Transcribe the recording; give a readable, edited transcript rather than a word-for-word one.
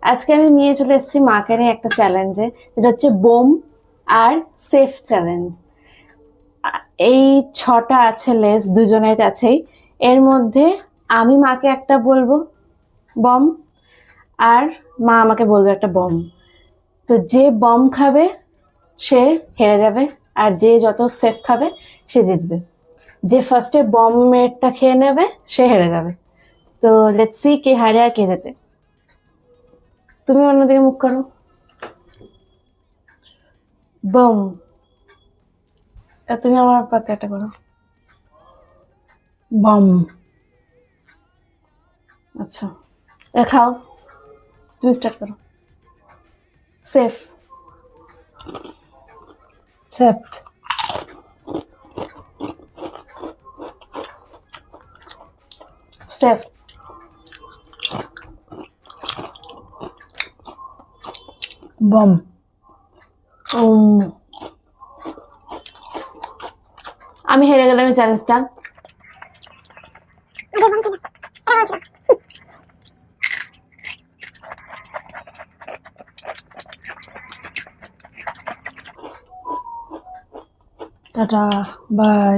আজকে আমি নিয়ে চলে এসেছি মাকে নিয়ে একটা চ্যালেঞ্জে, যেটা হচ্ছে বোম আর সেফ চ্যালেঞ্জ। এই 6টা আছে লেস দুজনের কাছেই। এর মধ্যে আমি মাকে একটা বলবো বম, আর মা আমাকে বলবে একটা বম। তো যে বম খাবে সে হেরে যাবে, আর যে যত সেফ খাবে সে জিতবে। যে ফার্স্টে বমেরটা খেয়ে নেবে সে হেরে যাবে। তো লেটস সি কে হারে আর কে জেতে। তুমি অন্যদিকে মুখ করো। বম। তুমি আমার পাতে একটা করো। বম। আচ্ছা, খাও। তুমি স্টার্ট করো। সেফ। সেফ। সেফ। বম। আমি হেরে গেলাম এই চ্যালেঞ্জটা। Tata, by.